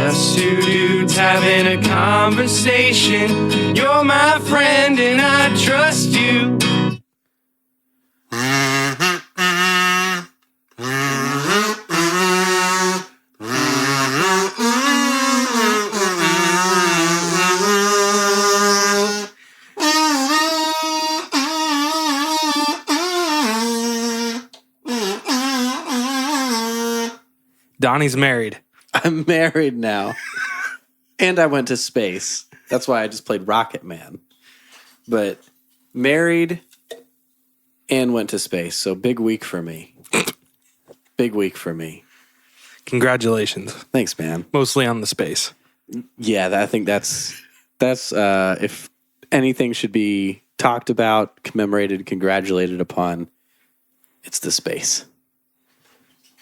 Just two dudes having a conversation. You're my friend and I trust you. Donnie's married. I'm married now. And I went to space. That's why I just played Rocket Man. But married and went to space. So big week for me. Big week for me. Congratulations. Thanks, man. Mostly on the space. Yeah, I think that's if anything should be talked about, commemorated, congratulated upon, it's the space.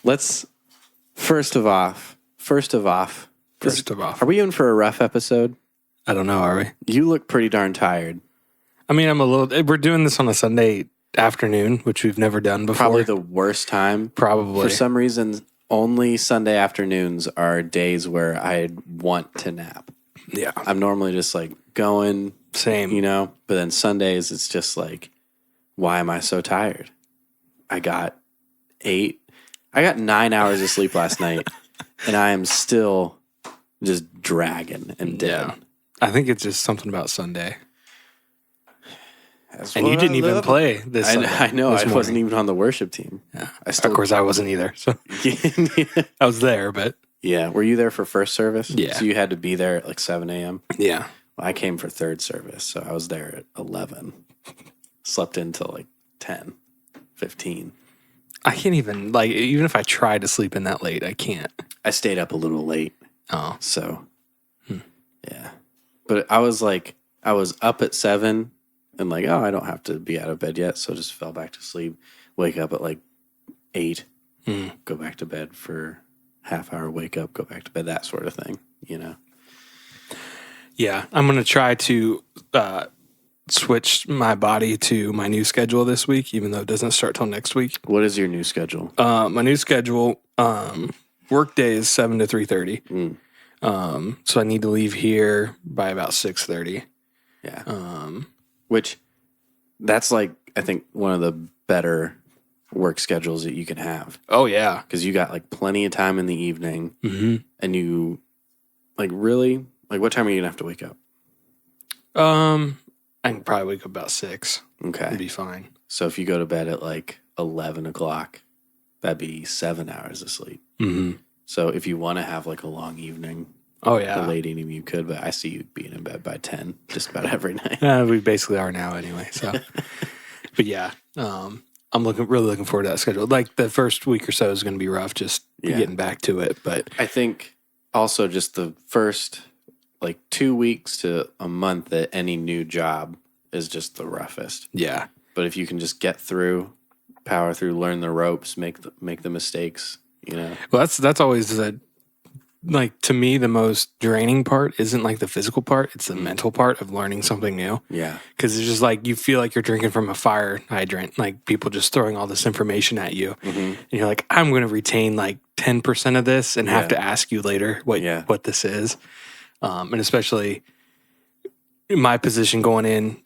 Let's First of all, are we in for a rough episode? I don't know, are we? You look pretty darn tired. I mean, we're doing this on a Sunday afternoon, which we've never done before. Probably the worst time. Probably. For some reason, only Sunday afternoons are days where I want to nap. Yeah. I'm normally just like going. Same. You know? But then Sundays, it's just like, why am I so tired? I got 9 hours of sleep last night, and I am still just dragging and dead. Yeah. I think it's just something about Sunday. That's and you didn't even play this Sunday. I know. I wasn't even on the worship team. Yeah. Of course, I wasn't either. So I was there, but... Yeah. Were you there for first service? Yeah. So you had to be there at like 7 a.m.? Yeah. Well, I came for third service, so I was there at 11. Slept until like 10, 15. I can't even, even if I try to sleep in that late, I can't. I stayed up a little late. Oh. So, yeah. But I was up at 7 and like, oh, I don't have to be out of bed yet. So just fell back to sleep. Wake up at like 8. Go back to bed for half hour. Wake up, go back to bed. That sort of thing, you know? Yeah. I'm going to try to switch my body to my new schedule this week, even though it doesn't start till next week. What is your new schedule? My new schedule, work day is 7 to 3:30. So I need to leave here by about 6:30. Yeah. Which that's like, I think one of the better work schedules that you can have. Oh yeah. Cause you got like plenty of time in the evening and you like really, like what time are you gonna have to wake up? I can probably wake up about 6. Okay. It'd be fine. So if you go to bed at like 11 o'clock, that'd be 7 hours of sleep. So if you want to have like a long evening, oh yeah, the late evening you could, but I see you being in bed by 10 just about every night. We basically are now anyway. So, but yeah, I'm really looking forward to that schedule. Like the first week or so is going to be rough, just getting back to it. But I think also just the first like 2 weeks to a month at any new job is just the roughest. Yeah. But if you can just get through, power through, learn the ropes, make the mistakes, you know. Well, that's always to me, the most draining part isn't like the physical part. It's the mental part of learning something new. Yeah. Because it's just like you feel like you're drinking from a fire hydrant, like people just throwing all this information at you. And you're like, I'm going to retain like 10% of this and have to ask you later what this is. And especially in my position going in,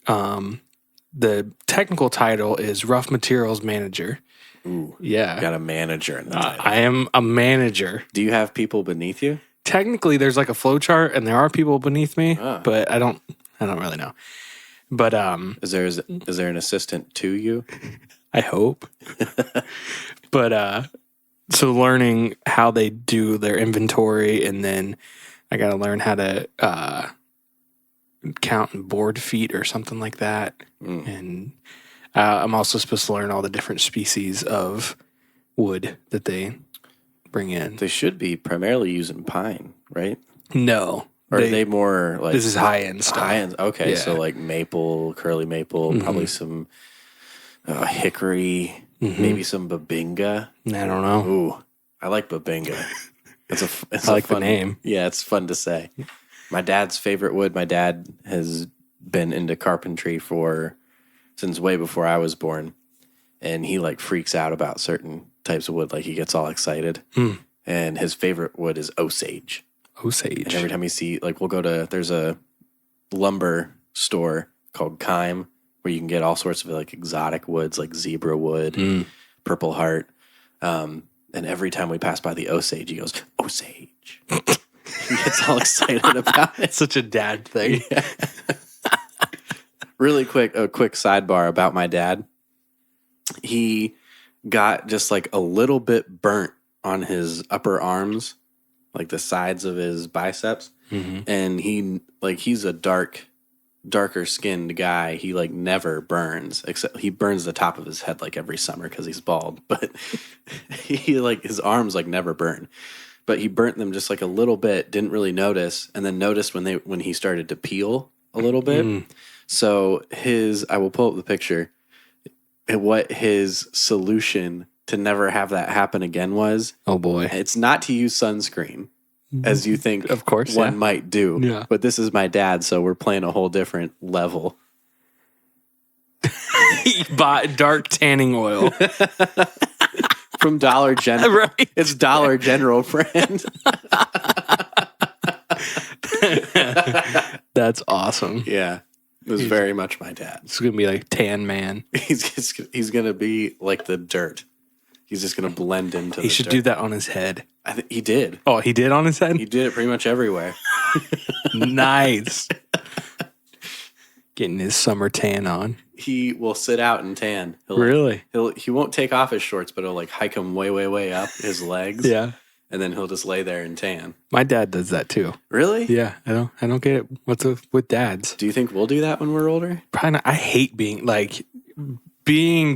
the technical title is Rough Materials Manager. Ooh, yeah. Got a manager in the title. I am a manager. Do you have people beneath you? Technically, there's like a flow chart, and there are people beneath me, but I don't really know. But is there an assistant to you? I hope. But so learning how they do their inventory, and then I got to learn how to count in board feet or something like that. And I'm also supposed to learn all the different species of wood that they bring in. They should be primarily using pine, right? No. Or are they more like... This is high-end stuff. High-end, okay. Yeah. So like maple, curly maple, probably some hickory, maybe some babinga. I don't know. Ooh, I like babinga. It's I like fun the name. Yeah, it's fun to say. My dad's favorite wood. My dad has been into carpentry since way before I was born, and he like freaks out about certain types of wood. Like he gets all excited, and his favorite wood is osage. Osage. And every time we see, like, there's a lumber store called Kime where you can get all sorts of like exotic woods, like zebra wood, purple heart. And every time we pass by the Osage, he goes, Osage. He gets all excited about it. It's such a dad thing. Yeah. Really quick, a quick sidebar about my dad. He got just like a little bit burnt on his upper arms, like the sides of his biceps. And he's a darker skinned guy. He like never burns, except he burns the top of his head like every summer because he's bald. But he like his arms like never burn. But he burnt them just like a little bit, didn't really notice, and then noticed when he started to peel a little bit. So I will pull up the picture. What his solution to never have that happen again was. Oh boy. It's not to use sunscreen, as you think of course one might do. Yeah. But this is my dad, so we're playing a whole different level. He bought dark tanning oil. From Dollar General. Right. It's Dollar General brand. That's awesome. Yeah. It was very much my dad. It's going to be like Tan Man. He's going to be like the dirt. He's just going to blend into He should do that on his head. He did. Oh, he did on his head? He did it pretty much everywhere. Nice. Getting his summer tan on. He will sit out and tan. Really? He won't take off his shorts, but he'll like hike them way, way, way up his legs. Yeah. And then he'll just lay there and tan. My dad does that too. Really? Yeah. I don't get it. What's with dads? Do you think we'll do that when we're older? Probably not. I hate being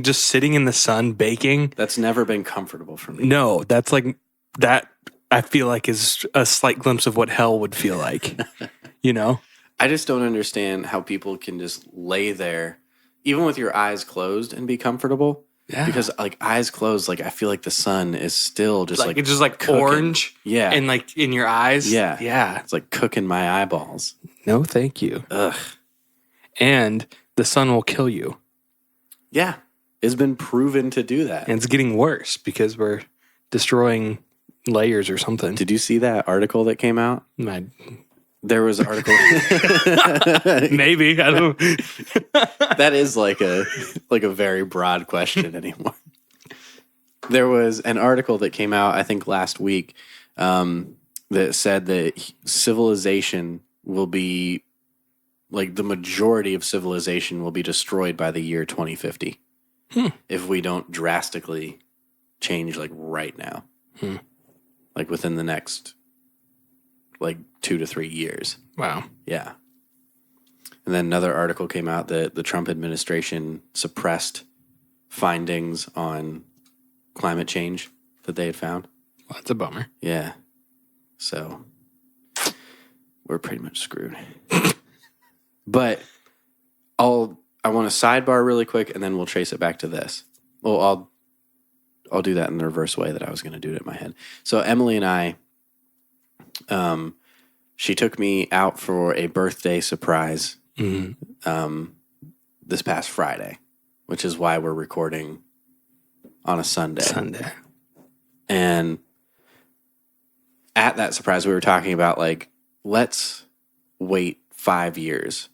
just sitting in the sun baking. That's never been comfortable for me. No, that's like that. I feel like is a slight glimpse of what hell would feel like. You know? I just don't understand how people can just lay there, even with your eyes closed, and be comfortable. Yeah. Because like eyes closed, like I feel like the sun is still just like it's just like cooking. orange. Yeah. And like in your eyes. Yeah. Yeah. It's like cooking my eyeballs. No, thank you. Ugh. And the sun will kill you. Yeah. It's been proven to do that. And it's getting worse because we're destroying layers or something. Did you see that article that came out? There was an article. Maybe. I don't. That is like a very broad question anymore. There was an article that came out, I think last week, that said that civilization will be, like the majority of civilization will be destroyed by the year 2050 if we don't drastically change like right now, like within the next like 2 to 3 years. Wow. Yeah. And then another article came out that the Trump administration suppressed findings on climate change that they had found. Well, that's a bummer. Yeah. So we're pretty much screwed. But I want to sidebar really quick and then we'll trace it back to this. Well, I'll do that in the reverse way that I was going to do it in my head. So Emily and I, she took me out for a birthday surprise this past Friday, which is why we're recording on a Sunday. And at that surprise, we were talking about like, let's wait 5 years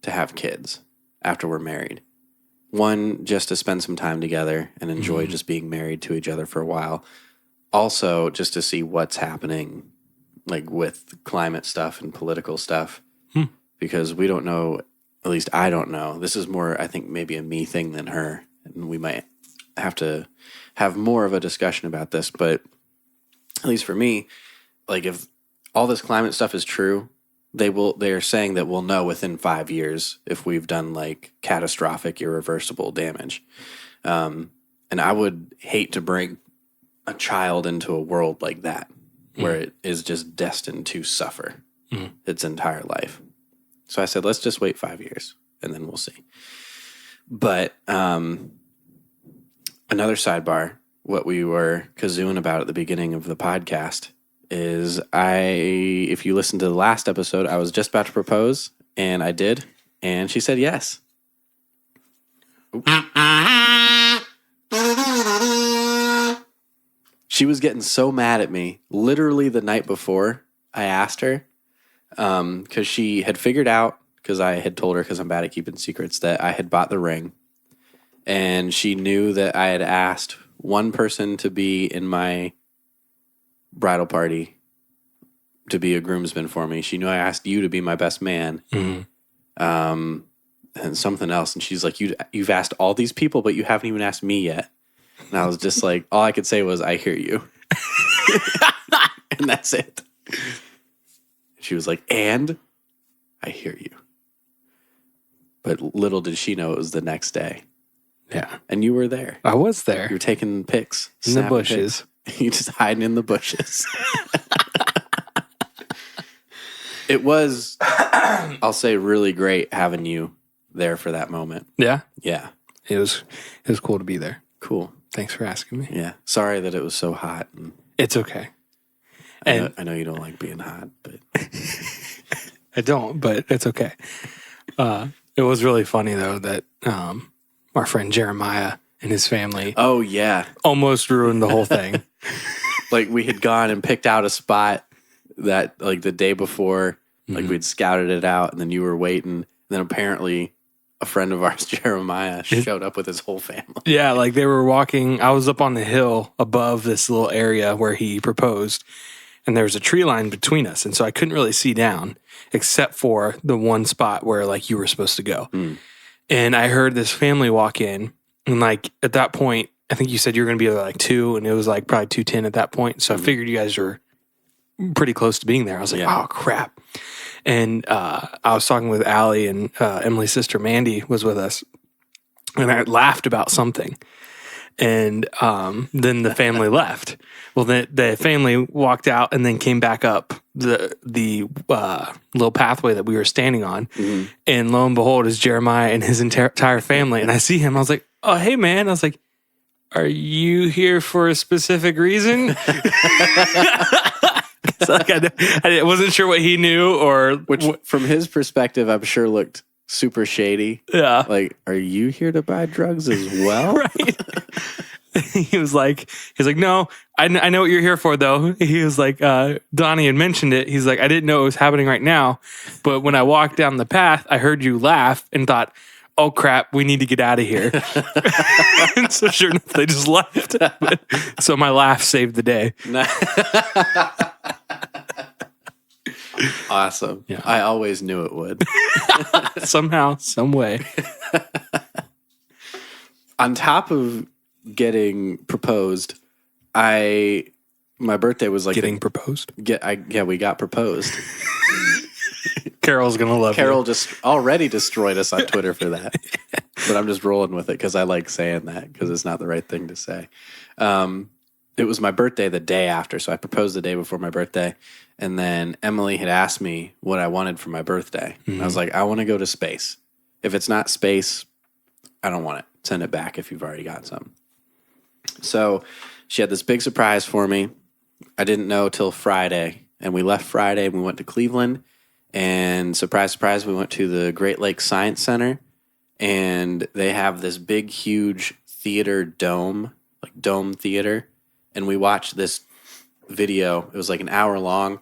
to have kids after we're married. One, just to spend some time together and enjoy just being married to each other for a while. Also, just to see what's happening like with climate stuff and political stuff, because we don't know, at least I don't know. This is more, I think, maybe a me thing than her. And we might have to have more of a discussion about this. But at least for me, like if all this climate stuff is true, they are saying that we'll know within 5 years if we've done like catastrophic, irreversible damage. And I would hate to bring a child into a world like that, where it is just destined to suffer its entire life. So I said, let's just wait 5 years and then we'll see. But another sidebar, what we were kazooing about at the beginning of the podcast is if you listen to the last episode, I was just about to propose and I did. And she said yes. She was getting so mad at me literally the night before I asked her because she had figured out, because I had told her, because I'm bad at keeping secrets, that I had bought the ring. And she knew that I had asked one person to be in my bridal party to be a groomsman for me. She knew I asked you to be my best man. And something else. And she's like, you've asked all these people, but you haven't even asked me yet. And I was just like, all I could say was, I hear you. And that's it. She was like, and I hear you. But little did she know it was the next day. Yeah. And you were there. I was there. You were taking pics. In the bushes. You just hiding in the bushes. It was, I'll say, really great having you there for that moment. Yeah? Yeah. It was cool to be there. Cool. Thanks for asking me. Yeah. Sorry that it was so hot. It's okay. I know you don't like being hot, but I don't, but it's okay. It was really funny though that our friend Jeremiah and his family oh yeah, almost ruined the whole thing. Like we had gone and picked out a spot that like the day before, like we'd scouted it out, and then you were waiting, and then apparently a friend of ours, Jeremiah, showed up with his whole family. Yeah, like they were walking. I was up on the hill above this little area where he proposed, and there was a tree line between us. And so I couldn't really see down except for the one spot where like you were supposed to go. And I heard this family walk in, and like at that point, I think you said you were going to be like 2, and it was like probably 2:10 at that point. So I figured you guys were pretty close to being there. I was like, oh crap. And I was talking with Allie, and Emily's sister Mandy was with us, and I laughed about something. And then the family left. Well, the family walked out and then came back up the little pathway that we were standing on. And lo and behold, is Jeremiah and his entire family. And I see him. I was like, oh, hey, man. I was like, are you here for a specific reason? So like I wasn't sure what he knew, or which from his perspective, I'm sure looked super shady. Yeah. Like, are you here to buy drugs as well? Right. He was like, no, I know what you're here for though. He was like, Donnie had mentioned it. He's like, I didn't know it was happening right now, but when I walked down the path, I heard you laugh and thought, oh crap, we need to get out of here. And so sure enough, they just left. So my laugh saved the day. Awesome. Yeah. I always knew it would. Somehow, some way. On top of getting proposed, my birthday was like getting proposed. We got proposed. Carol's gonna love Carol you. just already destroyed us on Twitter for that, but I'm just rolling with it because I like saying that because it's not the right thing to say. It was my birthday the day after, so I proposed the day before my birthday, and then Emily had asked me what I wanted for my birthday. And I was like, I want to go to space. If it's not space, I don't want it. Send it back if you've already got some. So she had this big surprise for me. I didn't know till Friday, and we left Friday and we went to Cleveland, and surprise, surprise, we went to the Great Lakes Science Center, and they have this big, huge theater dome, like dome theater, and we watched this video. It was like an hour long,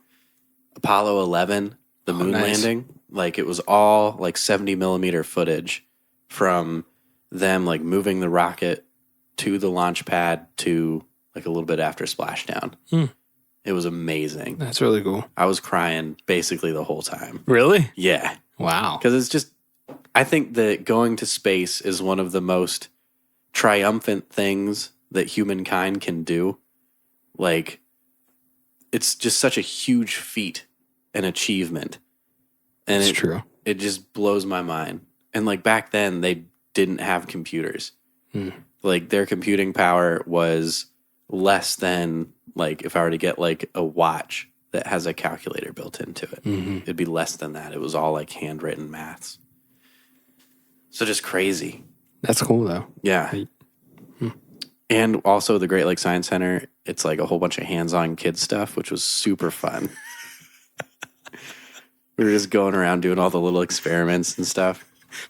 Apollo 11, the moon landing. Like it was all like 70 millimeter footage from them like moving the rocket to the launch pad to like a little bit after splashdown. It was amazing. That's really cool. I was crying basically the whole time. Really? Yeah. Wow. Because it's just, I think that going to space is one of the most triumphant things that humankind can do. Like, it's just such a huge feat and achievement. And it's true. It just blows my mind. And like back then, they didn't have computers. Like their computing power was less than like if I were to get like a watch that has a calculator built into it. It'd be less than that. It was all like handwritten maths. So just crazy. That's cool though. Yeah. And also the Great Lakes Science Center, it's like a whole bunch of hands-on kid stuff, which was super fun. We were just going around doing all the little experiments and stuff.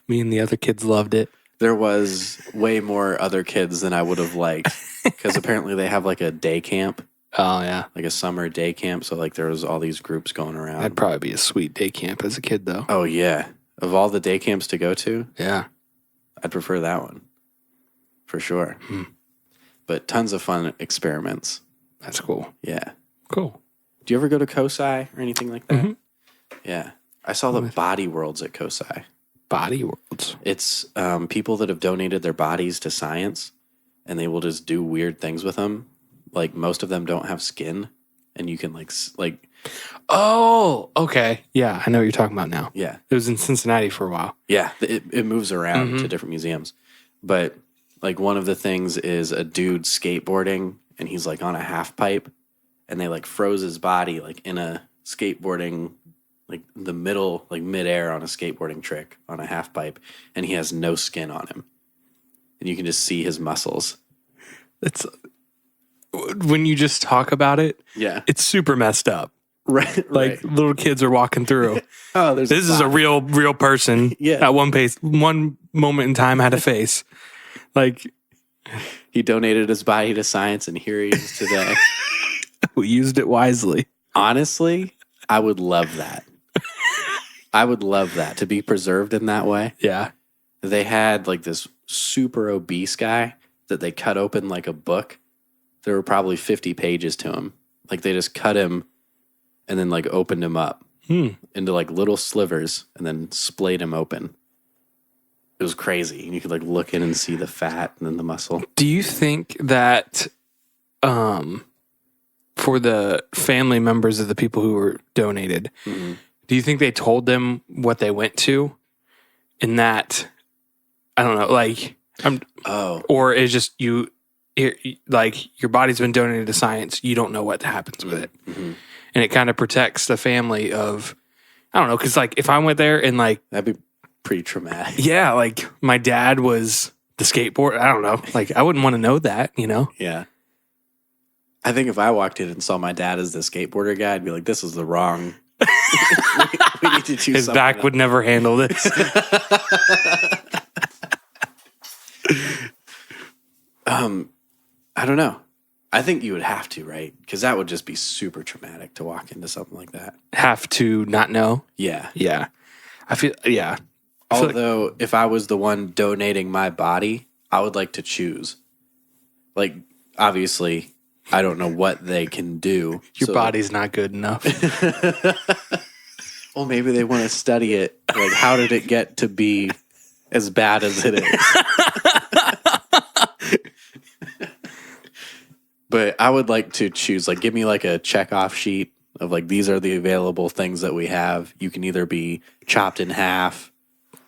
Me and the other kids loved it. There was way more other kids than I would have liked because apparently they have like a day camp Oh, yeah. Like a summer day camp. So like there was all these groups going around. That'd probably be a sweet day camp as a kid, though. Oh, yeah. Of all the day camps to go to, yeah, I'd prefer that one. For sure. But tons of fun experiments. That's cool. Yeah. Cool. Do you ever go to COSI or anything like that? Yeah. I saw the Body Worlds at COSI. Body Worlds. It's people that have donated their bodies to science, and they will just do weird things with them. Like most of them don't have skin, and you can like. Oh, okay. Yeah, I know what you're talking about now. Yeah. It was in Cincinnati for a while. Yeah, it moves around to different museums. But like one of the things is a dude skateboarding, and he's like on a half pipe, and they like froze his body like in a skateboarding, like the middle, like midair on a skateboarding trick on a half pipe, and he has no skin on him. And you can just see his muscles. It's when you just talk about it, it's super messed up. Right. Like little kids are walking through. This is a real person. Yeah. At one moment in time had a face. Like he donated his body to science, and here he is today. We used it wisely. Honestly, I would love that. I would love that to be preserved in that way. Yeah. They had like this super obese guy that they cut open like a book. There were probably 50 pages to him. Like they just cut him and then like opened him up into like little slivers and then splayed him open. It was crazy. And you could like look in and see the fat and then the muscle. Do you think that for the family members of the people who were donated, do you think they told them what they went to? In that, I don't know, like, or is just like your body's been donated to science, you don't know what happens with it. And it kind of protects the family of, I don't know, because like if I went there and like, that'd be pretty traumatic. Yeah, like my dad was the skateboard. I don't know. Like I wouldn't want to know that, you know? Yeah. I think if I walked in and saw my dad as the skateboarder guy, I'd be like, this is the wrong. we need to choose his back else. Would never handle this. I don't know. I think you would have to, right? Because that would just be super traumatic to walk into something like that. Have to not know? Yeah. Yeah. I feel Although, if I was the one donating my body, I would like to choose. Like, obviously, I don't know what they can do. Your body's not good enough. Well, maybe they want to study it. Like, how did it get to be as bad as it is? But I would like to choose, like, give me like a checkoff sheet of like, these are the available things that we have. You can either be chopped in half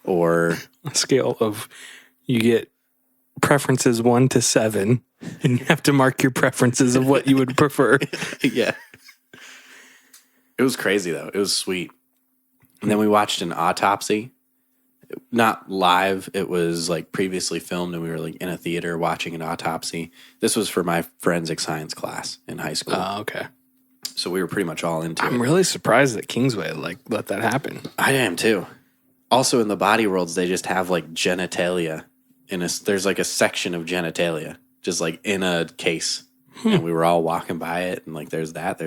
or a scale of, you get preferences 1 to 7, and you have to mark your preferences of what you would prefer. Yeah. It was crazy though. It was sweet. And then we watched an autopsy. Not live. It was like previously filmed, and we were like in a theater watching an autopsy. This was for my forensic science class in high school. Oh, okay. So we were pretty much all into it. I'm really surprised that Kingsway like let that happen. I am too. Also in the Body Worlds, they just have like genitalia there's like a section of genitalia just like in a case. And we were all walking by it, and like there's that.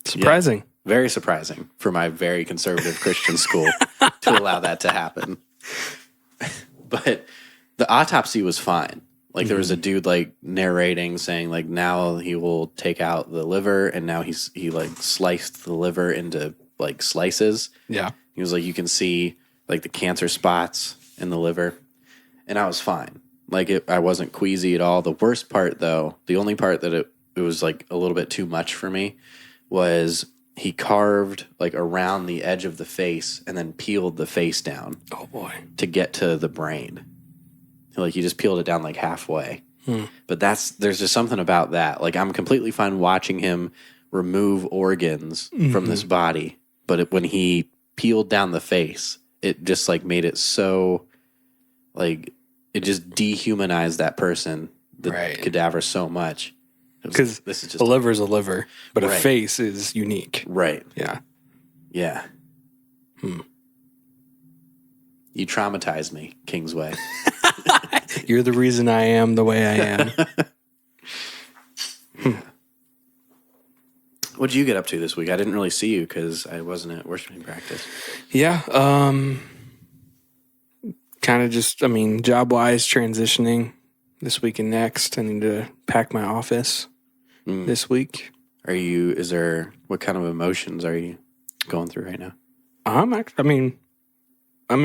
Surprising. Yeah. Very surprising for my very conservative Christian school to allow that to happen. But the autopsy was fine. Like there was a dude like narrating saying like now he will take out the liver, and now he like sliced the liver into like slices. Yeah. He was like, you can see like the cancer spots in the liver, and I was fine. Like I wasn't queasy at all. The worst part though, the only part that it was like a little bit too much for me was he carved like around the edge of the face and then peeled the face down. Oh boy. To get to the brain. Like he just peeled it down like halfway. But there's just something about that. Like I'm completely fine watching him remove organs from this body, but when he peeled down the face, it just like made it so like it just dehumanized that person, the cadaver, so much. Because this is just a liver's a liver, but a face is unique. Right. Yeah. Yeah. You traumatized me, Kingsway. You're the reason I am the way I am. What'd you get up to this week? I didn't really see you because I wasn't at worshiping practice. Yeah. Kind of just, job-wise, transitioning this week and next. I need to pack my office this week. What kind of emotions are you going through right now? I'm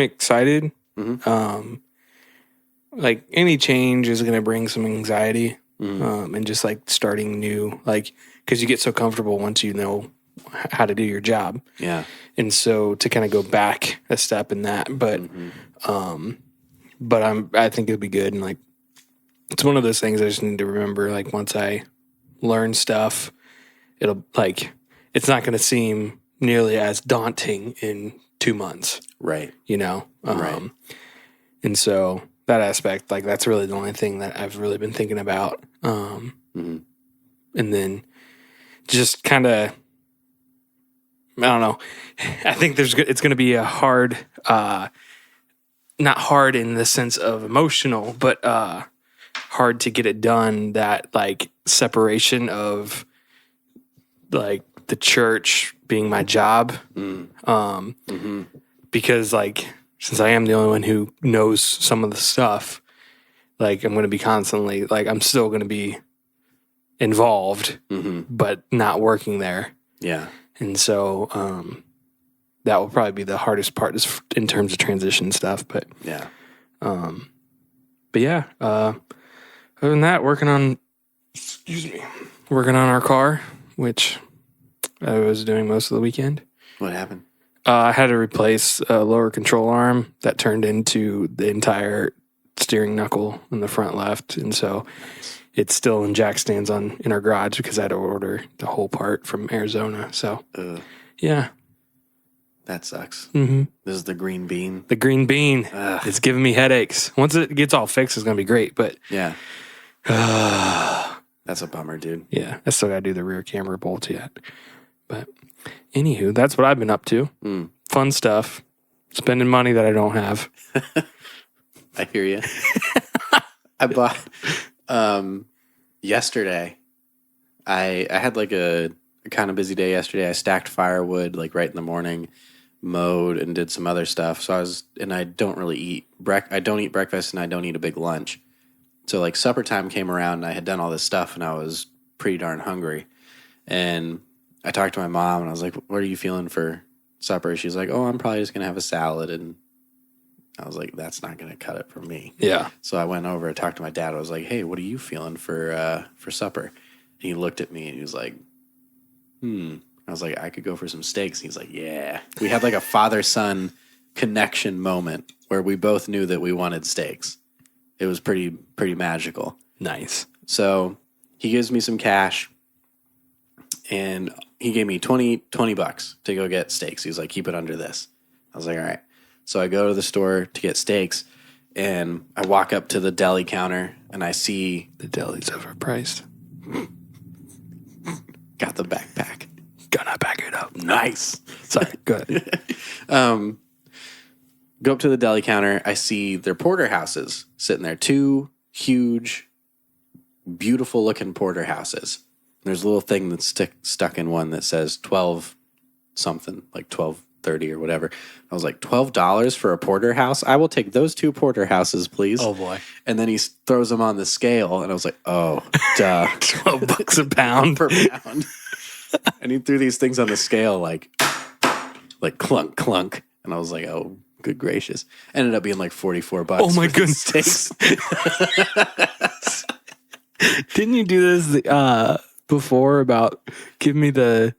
excited. Mm-hmm. Like any change is going to bring some anxiety, and just like starting new, like, because you get so comfortable once you know how to do your job. Yeah. And so to kind of go back a step in that, but I think it'll be good. And like, it's one of those things I just need to remember, like once I learn stuff, it'll like, it's not going to seem nearly as daunting in 2 months. Right. Right. And so that aspect, like that's really the only thing that I've really been thinking about. And then just kind of, I don't know. I think it's going to be a hard, not hard in the sense of emotional, but hard to get it done. That like separation of like the church being my job, because like since I am the only one who knows some of the stuff, like I'm going to be constantly like I'm still going to be involved, but not working there. Yeah. And so that will probably be the hardest part is in terms of transition stuff. But yeah. Other than that, working on our car, which I was doing most of the weekend. What happened? I had to replace a lower control arm that turned into the entire steering knuckle in the front left. And so it's still in jack stands in our garage because I had to order the whole part from Arizona. So, yeah. That sucks. Mm-hmm. This is the green bean. The green bean. It's giving me headaches. Once it gets all fixed, it's going to be great. But yeah. That's a bummer, dude. Yeah. I still got to do the rear camera bolts yet. But anywho, that's what I've been up to. Fun stuff. Spending money that I don't have. I hear you. I bought... yesterday, I had like a kind of busy day yesterday. I stacked firewood like right in the morning, mowed and did some other stuff. So I don't really eat I don't eat breakfast and I don't eat a big lunch. So like supper time came around and I had done all this stuff and I was pretty darn hungry. And I talked to my mom and I was like, "What are you feeling for supper?" She's like, "Oh, I'm probably just gonna have a salad." And I was like, that's not going to cut it for me. Yeah. So I went over and talked to my dad. I was like, "Hey, what are you feeling for supper?" And he looked at me and he was like, I was like, "I could go for some steaks." And he's like, "Yeah." We had like a father-son connection moment where we both knew that we wanted steaks. It was pretty magical. Nice. So he gives me some cash and he gave me $20 to go get steaks. He was like, "Keep it under this." I was like, "All right." So I go to the store to get steaks, and I walk up to the deli counter, and I see... The deli's overpriced. Got the backpack. Gonna back it up. Nice. Sorry, go ahead. Go up to the deli counter. I see their porterhouses sitting there. 2 huge, beautiful-looking porterhouses. There's a little thing that's stuck in one that says 12 something, like 12.30 or whatever. I was like, $12 for a porterhouse? I will take those 2 porterhouses, please. Oh, boy. And then he throws them on the scale, and I was like, oh, duh. $12 a pound. Per pound. And he threw these things on the scale like clunk, clunk. And I was like, oh, good gracious. Ended up being like $44. Oh, my goodness. Didn't you do this before about give me the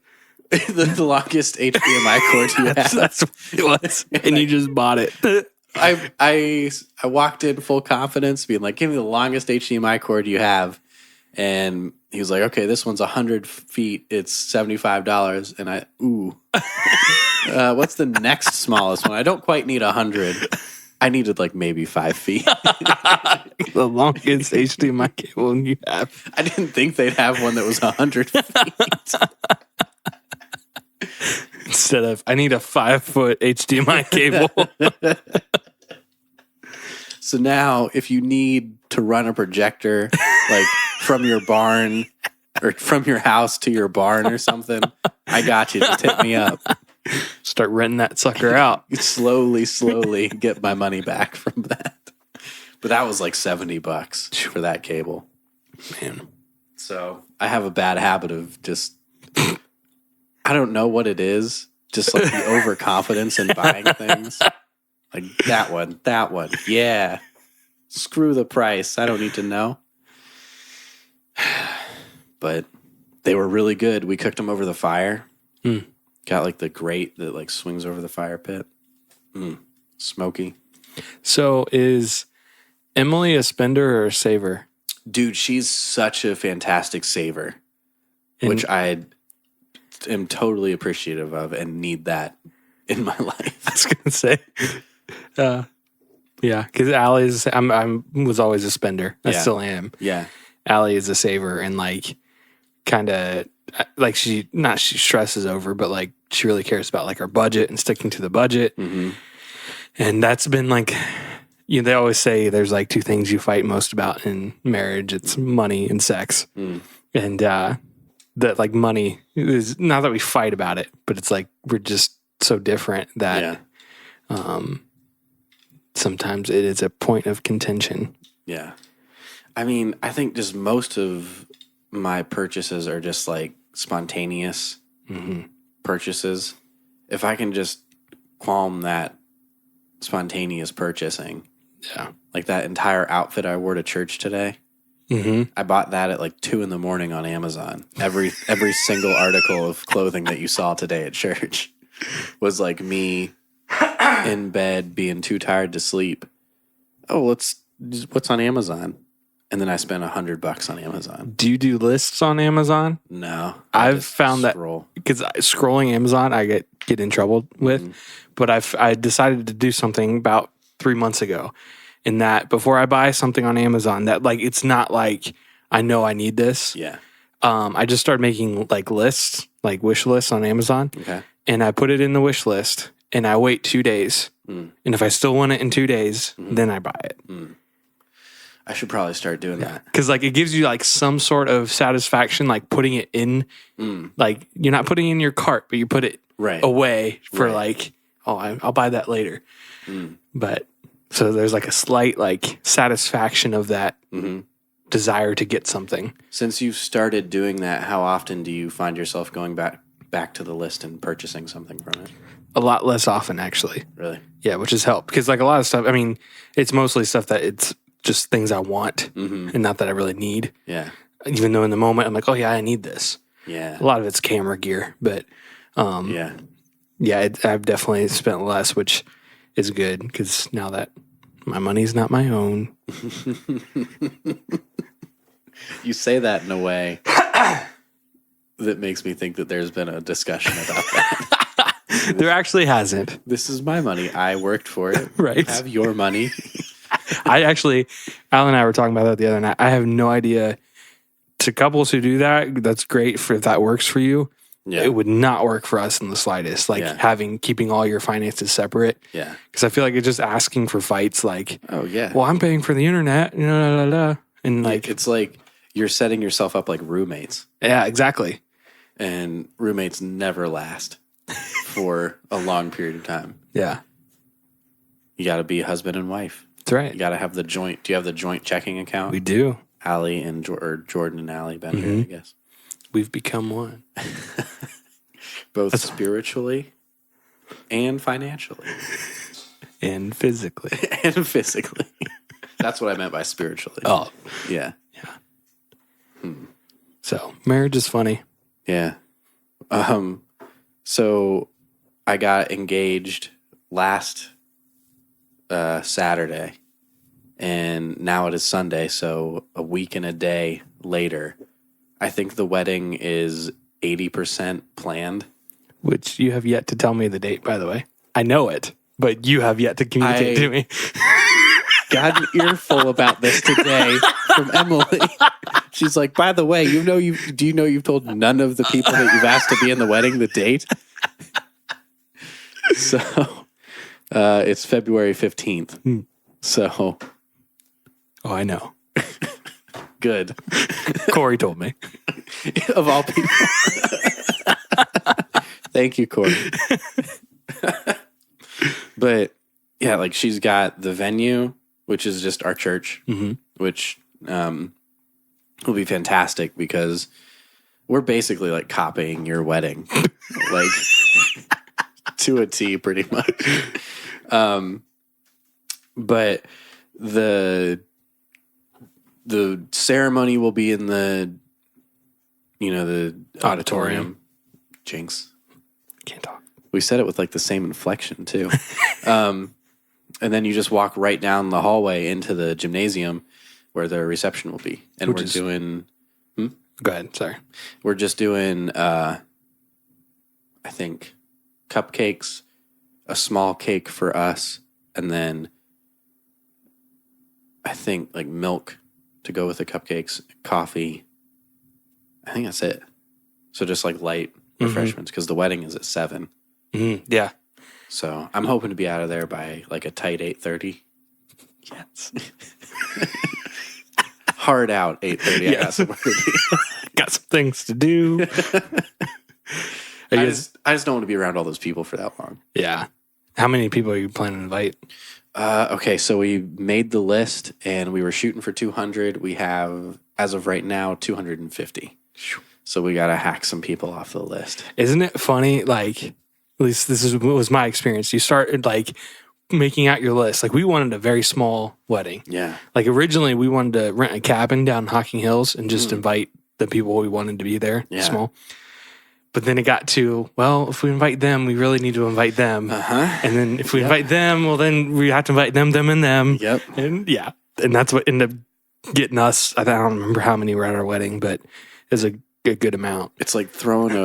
longest HDMI cord you have? That's what it was. And you just bought it. I walked in full confidence, being like, "Give me the longest HDMI cord you have." And he was like, "Okay, this one's 100 feet. It's $75." And what's the next smallest one? I don't quite need 100. I needed like maybe 5 feet. The longest HDMI cable you have. I didn't think they'd have one that was 100 feet. Instead of, I need a 5-foot HDMI cable. So now, if you need to run a projector, like from your barn or from your house to your barn or something, I got you. Just hit me up. Start renting that sucker out. slowly get my money back from that. But that was like $70 for that cable. Man. So I have a bad habit of just, I don't know what it is. Just like the overconfidence in buying things. Like that one. Yeah. Screw the price. I don't need to know. But they were really good. We cooked them over the fire. Got like the grate that like swings over the fire pit. Smoky. So is Emily a spender or a saver? Dude, she's such a fantastic saver, which I am totally appreciative of and need that in my life. I was gonna say, yeah, because Allie is. was always a spender. I still am. Yeah, Allie is a saver and like kind of like she stresses over, but like she really cares about like our budget and sticking to the budget. And that's been like. They always say there's like two things you fight most about in marriage. It's money and sex. And that like money is not that we fight about it, but it's like we're just so different that sometimes it is a point of contention. Yeah. I mean, I think just most of my purchases are just like spontaneous purchases. If I can just qualm that spontaneous purchasing. Yeah. Like that entire outfit I wore to church today. I bought that at like 2 a.m. on Amazon. Every single article of clothing that you saw today at church was like me in bed being too tired to sleep. Oh, what's on Amazon? And then I spent $100 on Amazon. Do you do lists on Amazon? No. I've found that because scrolling Amazon I get in trouble with, but I decided to do something about 3 months ago. In that before I buy something on Amazon that like it's not like I know I need this. Yeah. I just started making like lists, like wish lists on Amazon. Okay. And I put it in the wish list and I wait 2 days. And if I still want it in 2 days, then I buy it. I should probably start doing that. Because like it gives you like some sort of satisfaction, like putting it in, like you're not putting it in your cart, but you put it away for like, oh, I'll buy that later. But so there's like a slight like satisfaction of that desire to get something. Since you've started doing that, how often do you find yourself going back to the list and purchasing something from it? A lot less often, actually. Really? Yeah, which has helped. Because like a lot of stuff, I mean, it's mostly stuff that it's just things I want and not that I really need. Yeah. Even though in the moment I'm like, oh yeah, I need this. Yeah. A lot of it's camera gear, but I've definitely spent less, which is good because now that my money's not my own. You say that in a way that makes me think that there's been a discussion about that. There actually hasn't. This is my money. I worked for it. Right. Have your money. Al and I were talking about that the other night. I have no idea. To couples who do that, that's great if that works for you. Yeah. It would not work for us in the slightest. Like keeping all your finances separate. Yeah. Because I feel like it's just asking for fights. Like, oh yeah, well, I'm paying for the internet. And like, it's like you're setting yourself up like roommates. Yeah, exactly. And roommates never last for a long period of time. Yeah. You got to be husband and wife. That's right. You got to have the joint. Do you have the joint checking account? We do. Allie and Jordan and Allie Bender, I guess. We've become one. Both spiritually and financially. And physically. And physically. That's what I meant by spiritually. Oh. Yeah. Yeah. So, marriage is funny. Yeah. So, I got engaged last Saturday. And now it is Sunday, so a week and a day later. I think the wedding is 80% planned. Which you have yet to tell me the date, by the way. I know it, but you have yet to communicate to me. Got an earful about this today from Emily. She's like, by the way, do you know you've told none of the people that you've asked to be in the wedding the date? So it's February 15th. So. Oh, I know. Good. Corey told me. Of all people. Thank you, Corey. But yeah, like she's got the venue, which is just our church, which will be fantastic because we're basically like copying your wedding, like to a T, pretty much. But the ceremony will be in the auditorium. Jinx. Can't talk. We said it with like the same inflection too. And then you just walk right down the hallway into the gymnasium where the reception will be. And doing... Go ahead. Sorry. We're just doing, I think, cupcakes, a small cake for us, and then I think like milk to go with the cupcakes, coffee. I think that's it. So just like light refreshments because the wedding is at 7. Yeah. So I'm hoping to be out of there by like a tight 8:30. Yes. Hard out 8:30. Yes. Got some things to do. I just don't want to be around all those people for that long. Yeah. How many people are you planning to invite? Okay, so we made the list and we were shooting for 200. We have, as of right now, 250. So we got to hack some people off the list. Isn't it funny? Like, at least was my experience. You started like making out your list. Like we wanted a very small wedding. Yeah. Like originally we wanted to rent a cabin down in Hocking Hills and just invite the people we wanted to be there. Yeah. Small. But then it got to, well, if we invite them, we really need to invite them. And then if we invite them, well, then we have to invite them, and them. Yep. And yeah. And that's what ended up getting us. I don't remember how many were at our wedding, but it was a good amount. It's like throwing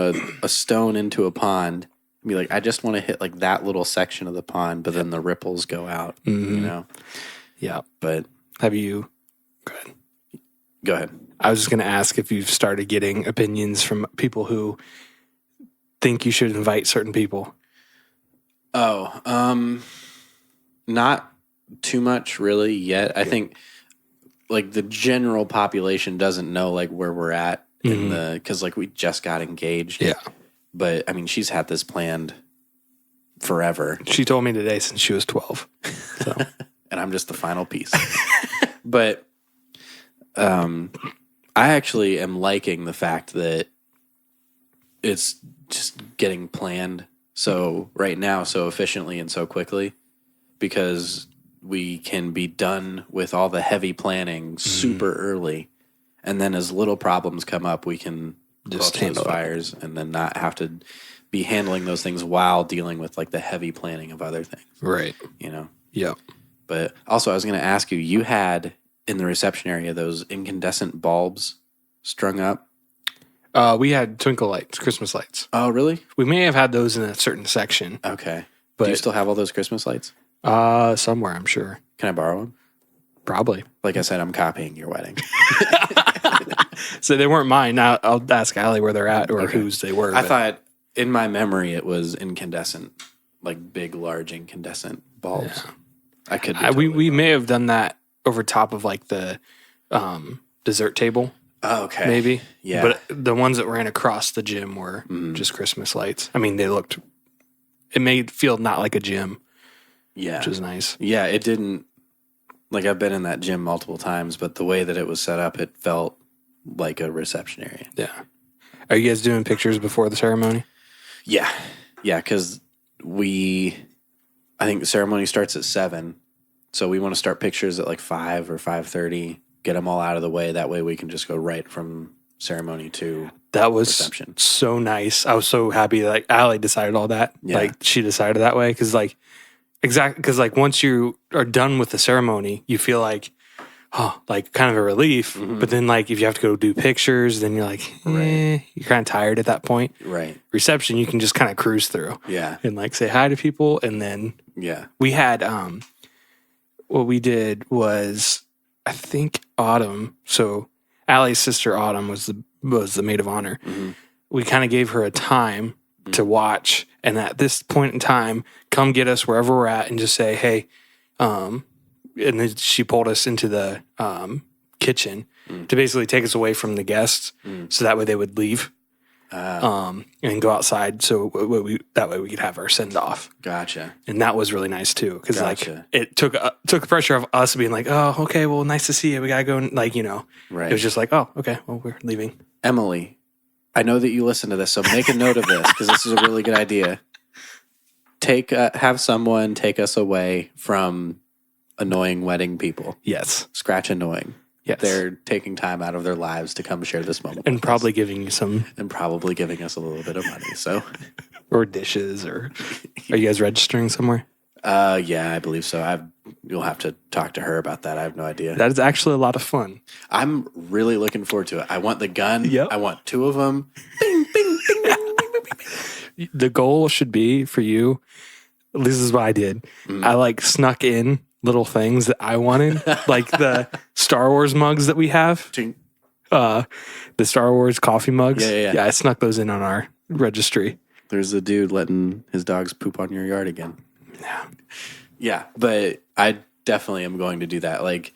a stone into a pond. Be like, I just want to hit like that little section of the pond, but then the ripples go out, you know? Yeah. But have you, go ahead. I was just going to ask if you've started getting opinions from people who think you should invite certain people. Oh, not too much really yet. I think like the general population doesn't know like where we're at in because like we just got engaged. Yeah. But I mean, she's had this planned forever. She told me today since she was 12. So. And I'm just the final piece. But I actually am liking the fact that it's just getting planned so right now so efficiently and so quickly because we can be done with all the heavy planning super early. And then as little problems come up, we can just handle those fires and then not have to be handling those things while dealing with like the heavy planning of other things. Right. You know? Yeah. But also I was going to ask you, you had in the reception area those incandescent bulbs strung up. We had twinkle lights, Christmas lights. Oh, really? We may have had those in a certain section. Okay. But do you still have all those Christmas lights? Somewhere, I'm sure. Can I borrow them? Probably. Like I said, I'm copying your wedding. So they weren't mine. Now I'll ask Allie where they're at or whose they were. I thought in my memory it was incandescent, like big, large incandescent bulbs. Yeah. I could. Be we may have done that over top of like the dessert table. Oh, okay. Maybe. Yeah. But the ones that ran across the gym were just Christmas lights. I mean, it made feel not like a gym. Yeah. Which was nice. Yeah, it didn't. Like I've been in that gym multiple times, but the way that it was set up, it felt like a reception area. Yeah. Are you guys doing pictures before the ceremony? Yeah. Yeah, because I think the ceremony starts at 7. So we want to start pictures at like 5 or 5:30, get them all out of the way. That way we can just go right from ceremony to that was reception. So nice. I was so happy that like Allie decided all that. Yeah. Like she decided that way because like exactly because like once you are done with the ceremony, you feel like like kind of a relief. But then like if you have to go do pictures, then you're like you're kind of tired at that point. Right. Reception, you can just kind of cruise through. Yeah. And like say hi to people, and then we had what we did was I think Autumn. So Allie's sister Autumn was the maid of honor. We kind of gave her a time to watch, and at this point in time, come get us wherever we're at, and just say, hey. And then she pulled us into the kitchen, to basically take us away from the guests, so that way they would leave. And go outside, so that way we could have our send off. Gotcha. And that was really nice too, because like it took the pressure of us being like, oh, okay, well, nice to see you. We gotta go. And, like, right. It was just like, oh, okay, well, we're leaving. Emily, I know that you listen to this, so make a note of this because this is a really good idea. Have someone take us away from annoying wedding people. Yes, scratch annoying. Yes. They're taking time out of their lives to come share this moment. And probably giving you some. And probably giving us a little bit of money. So, or dishes, or are you guys registering somewhere? Yeah, I believe so. You'll have to talk to her about that. I have no idea. That is actually a lot of fun. I'm really looking forward to it. I want the gun. Yep. I want 2 of them. Bing, bing, bing, bing, bing, bing, bing. The goal should be for you, at least this is what I did. I like snuck in little things that I wanted, like the Star Wars mugs that we have, the Star Wars coffee mugs. Yeah, I snuck those in on our registry. There's a dude letting his dogs poop on your yard again. Yeah, but I definitely am going to do that. Like,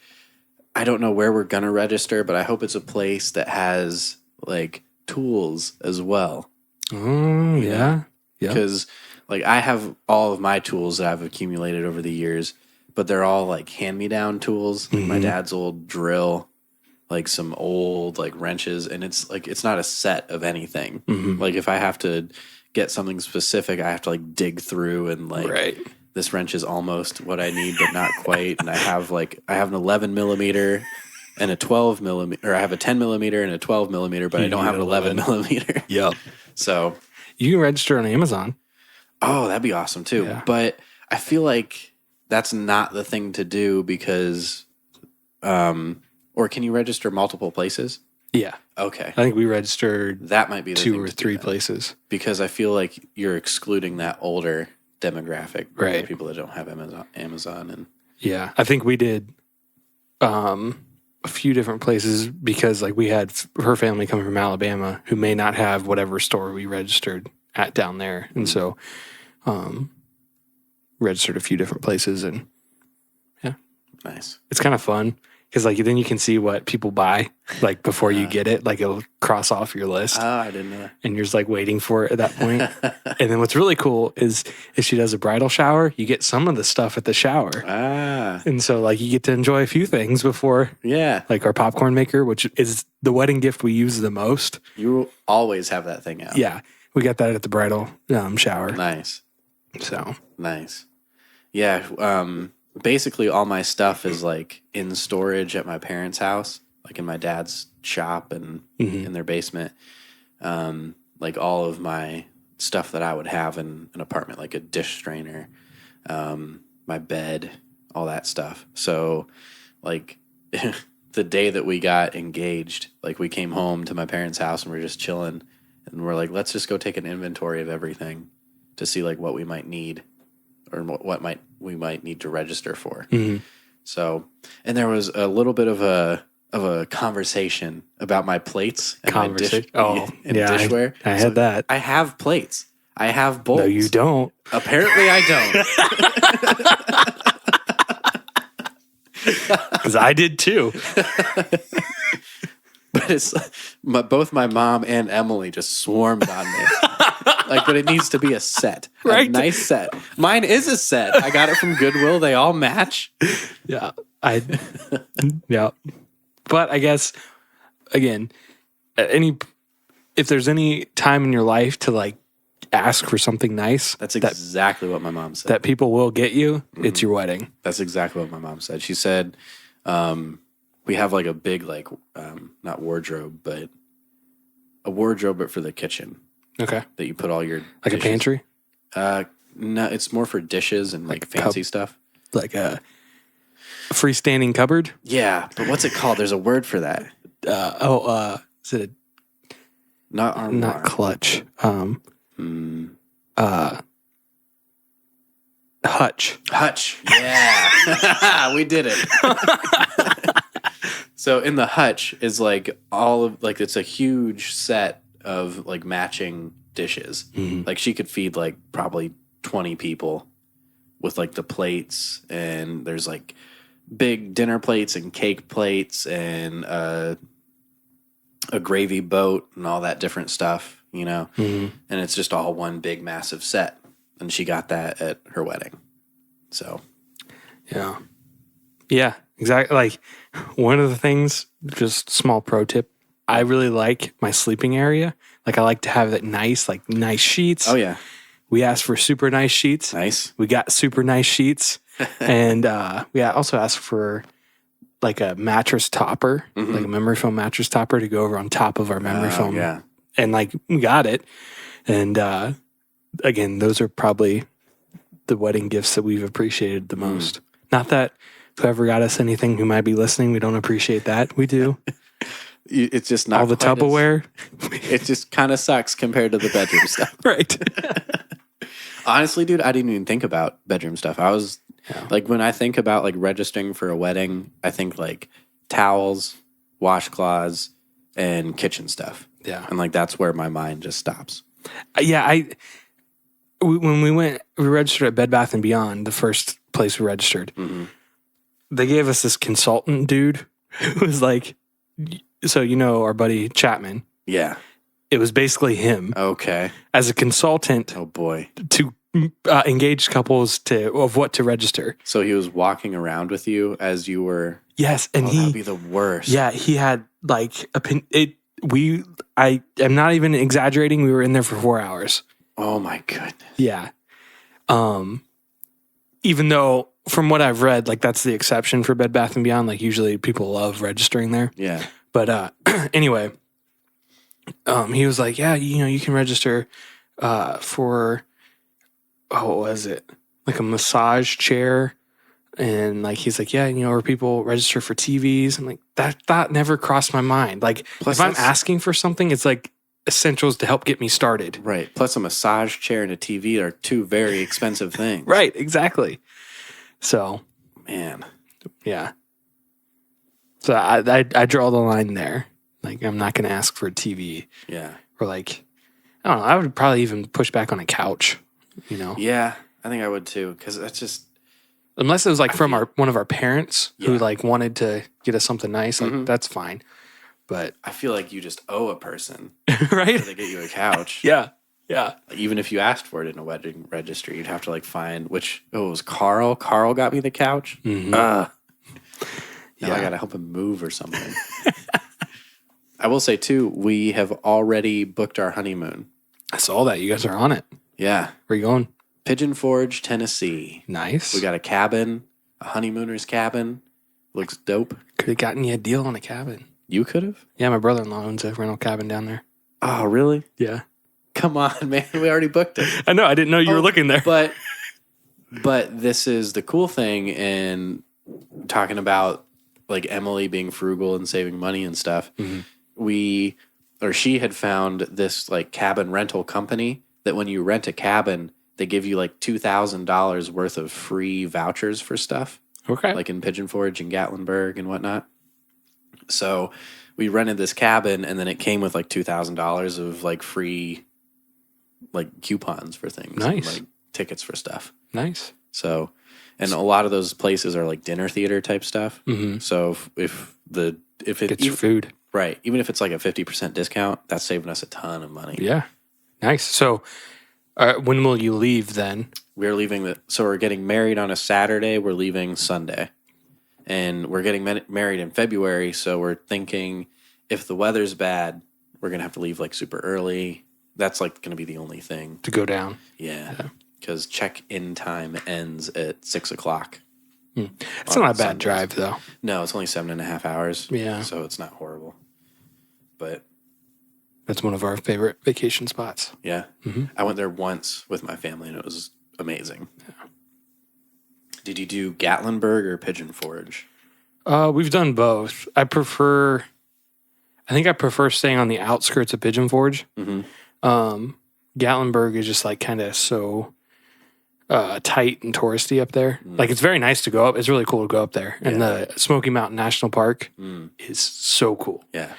I don't know where we're gonna register, but I hope it's a place that has like tools as well. Oh, yeah. Because like I have all of my tools that I've accumulated over the years, but they're all like hand-me-down tools. Like my dad's old drill, like some old like wrenches, and it's like it's not a set of anything. Like if I have to get something specific, I have to like dig through and like this wrench is almost what I need, but not quite. And I have an 11 millimeter and a 12 millimeter, or I have a 10 millimeter and a 12 millimeter, but I don't have an 11 millimeter. Yep. So you can register on Amazon. Oh, that'd be awesome too. Yeah. But I feel like that's not the thing to do because, or can you register multiple places? Yeah. Okay. I think we registered that might be the 2 or 3 places because I feel like you're excluding that older demographic, right? People that don't have Amazon and yeah, I think we did a few different places because like we had her family coming from Alabama who may not have whatever store we registered at down there, and so registered a few different places, and yeah, nice. It's kind of fun because like then you can see what people buy like before you get it, like it'll cross off your list. Oh, I didn't know that. And you're just like waiting for it at that point. And then what's really cool is if she does a bridal shower, you get some of the stuff at the shower. And so like you get to enjoy a few things before, like our popcorn maker, which is the wedding gift we use the most. You always have that thing out. Yeah, we got that at the bridal shower. Nice. So nice. Yeah. Basically all my stuff is like in storage at my parents' house, like in my dad's shop and in their basement. Like all of my stuff that I would have in an apartment, like a dish strainer, my bed, all that stuff. So like the day that we got engaged, like we came home to my parents' house and we're just chilling and we're like, let's just go take an inventory of everything to see like what we might need or we might need to register for. So, and there was a little bit of a conversation about my plates and my dishware. I had that. I have plates. I have bowls. No, you don't. Apparently I don't. Because I did too. But it's both my mom and Emily just swarmed on me. Like, but it needs to be a set. Right. A nice set. Mine is a set. I got it from Goodwill. They all match. Yeah. Yeah. But I guess, again, if there's any time in your life to like ask for something nice. That's exactly what my mom said. That people will get you. It's your wedding. That's exactly what my mom said. She said, we have like a big, like, not wardrobe, but a wardrobe, but for the kitchen. Okay. That you put all your like dishes. A pantry? No, it's more for dishes and like fancy stuff. Like a freestanding cupboard? Yeah, but what's it called? There's a word for that. Is it not armoire? Not clutch. Hutch. Hutch. Yeah. We did it. So in the hutch is like all of like it's a huge set of like matching dishes. Like she could feed like probably 20 people with like the plates, and there's like big dinner plates and cake plates and a gravy boat and all that different stuff, you know? Mm-hmm. And it's just all one big massive set. And she got that at her wedding. So. Yeah. Yeah, exactly. Like one of the things, just small pro tip, I really like my sleeping area. Like I like to have that nice sheets. Oh, yeah. We asked for super nice sheets. Nice. We got super nice sheets. And we also asked for like a mattress topper, like a memory foam mattress topper to go over on top of our memory foam. Yeah. And like we got it. And again, those are probably the wedding gifts that we've appreciated the most. Not that whoever got us anything who might be listening, we don't appreciate that. We do. It's just not all the Tupperware. It just kind of sucks compared to the bedroom stuff. Right. Honestly, dude, I didn't even think about bedroom stuff. I was like, when I think about like registering for a wedding, I think like towels, washcloths, and kitchen stuff. Yeah. And like, that's where my mind just stops. Yeah. When we registered at Bed Bath & Beyond, the first place we registered, they gave us this consultant dude who was like, so you know our buddy Chapman. Yeah. It was basically him. Okay. As a consultant. Oh, boy. To engage couples of what to register. So he was walking around with you as you were. Yes, and that'd be the worst. Yeah, he had like I am not even exaggerating. We were in there for 4 hours. Oh my goodness. Yeah. Even though from what I've read, like that's the exception for Bed Bath & Beyond. Like usually people love registering there. Yeah. But anyway, he was like, yeah, you know, you can register for, what was it? Like a massage chair. And like, he's like, yeah, you know, or people register for TVs. I'm like, that thought never crossed my mind. Like if I'm asking for something, it's like essentials to help get me started. Right. Plus a massage chair and a TV are two very expensive things. Right. Exactly. So. Man. Yeah. So I draw the line there. Like, I'm not going to ask for a TV. Yeah. Or like, I don't know. I would probably even push back on a couch, you know? Yeah. I think I would too. Because that's just. Unless it was like from one of our parents who like wanted to get us something nice. Like, that's fine. But I feel like you just owe a person. Right? To get you a couch. Yeah. Yeah. Even if you asked for it in a wedding registry, you'd have to like find it was Carl. Carl got me the couch. Now I got to help him move or something. I will say too, we have already booked our honeymoon. I saw that. You guys are on it. Yeah. Where are you going? Pigeon Forge, Tennessee. Nice. We got a cabin, a honeymooner's cabin. Looks dope. Could have gotten you a deal on a cabin. You could have? Yeah, my brother-in-law owns a rental cabin down there. Oh, really? Yeah. Come on, man. We already booked it. I know. I didn't know you were looking there. But this is the cool thing in talking about like Emily being frugal and saving money and stuff. She had found this like cabin rental company that when you rent a cabin, they give you like $2,000 worth of free vouchers for stuff. Okay. Like in Pigeon Forge and Gatlinburg and whatnot. So we rented this cabin and then it came with like $2,000 of like free like coupons for things. Nice. And, like tickets for stuff. Nice. So, and a lot of those places are like dinner theater type stuff. So if it gets your food. Right. Even if it's like a 50% discount, that's saving us a ton of money. Yeah. Nice. So when will you leave then? We're leaving so we're getting married on a Saturday. We're leaving Sunday. And we're getting married in February. So we're thinking if the weather's bad, we're going to have to leave like super early. That's like going to be the only thing. To go down. Yeah. Because check-in time ends at 6 o'clock. It's not a bad drive though. No, it's only 7.5 hours. Yeah. So it's not horrible. But that's one of our favorite vacation spots. Yeah. I went there once with my family and it was amazing. Yeah. Did you do Gatlinburg or Pigeon Forge? We've done both. I think I prefer staying on the outskirts of Pigeon Forge. Gatlinburg is just like kind of so tight and touristy up there. Like it's very nice to go up. It's really cool to go up there. And the Smoky Mountain National Park is so cool. Yeah.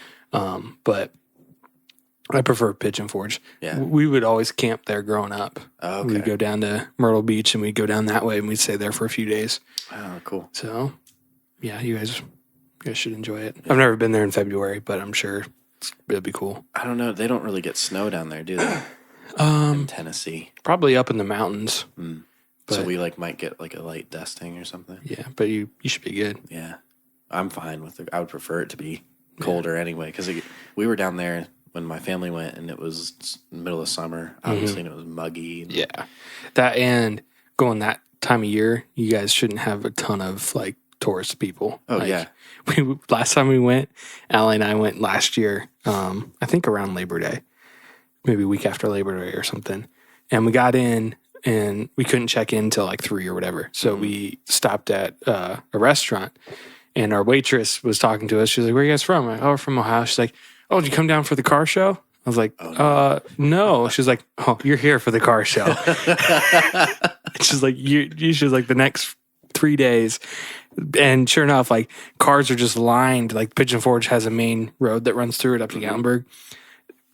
But I prefer Pigeon Forge. Yeah. We would always camp there growing up. Oh, okay. We'd go down to Myrtle Beach and we'd go down that way and we'd stay there for a few days. Oh, cool. So, yeah, you guys should enjoy it. Yeah. I've never been there in February, but I'm sure it'll be cool. I don't know. They don't really get snow down there, do they? In Tennessee. Probably up in the mountains. But, so we might get a light dusting or something. Yeah, but you should be good. Yeah. I'm fine with it. I would prefer it to be colder anyway, because we were down there when my family went, and it was middle of summer, obviously, and it was muggy. Yeah. That and going that time of year, you guys shouldn't have a ton of tourist people. Oh, yeah. Last time we went, Allie and I went last year, I think around Labor Day, maybe a week after Labor Day or something. And we got in and we couldn't check in till 3 or whatever. So we stopped at a restaurant, and our waitress was talking to us. She's like, "Where are you guys from?" I'm like, "Oh, we're from Ohio." She's like, "Oh, did you come down for the car show?" I was like, no. She's like, "Oh, you're here for the car show." She's like, she's like, the next 3 days. And sure enough, cars are just lined. Pigeon Forge has a main road that runs through it up to Gatlinburg.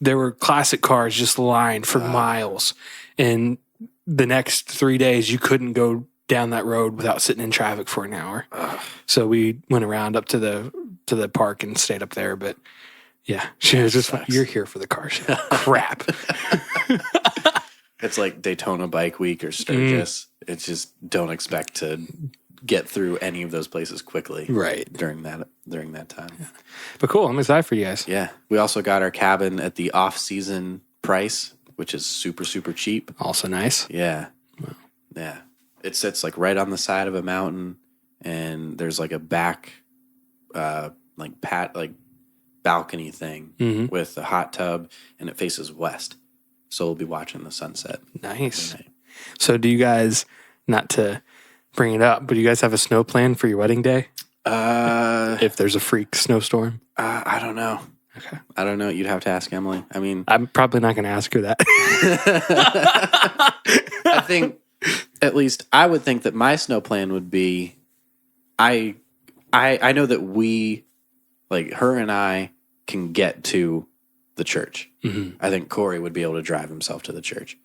There were classic cars just lined for miles. And the next 3 days, you couldn't go down that road without sitting in traffic for an hour. So we went around up to the park and stayed up there. But yeah, she was just like, "You're here for the car show." Crap. It's like Daytona Bike Week or Sturgis. It's just don't expect to get through any of those places quickly. Right. During that time. Yeah. But cool. I'm excited for you guys. Yeah. We also got our cabin at the off-season price, which is super, super cheap. Also nice. Yeah. Wow. Yeah. It sits right on the side of a mountain, and there's a back balcony thing with a hot tub, and it faces west. So we'll be watching the sunset. Nice. So do you guys, not to bring it up, but do you guys have a snow plan for your wedding day? If there's a freak snowstorm? I don't know. Okay. I don't know. You'd have to ask Emily. I mean, I'm probably not going to ask her that. I think, at least I would think that my snow plan would be, I know that we, her and I can get to the church. I think Corey would be able to drive himself to the church.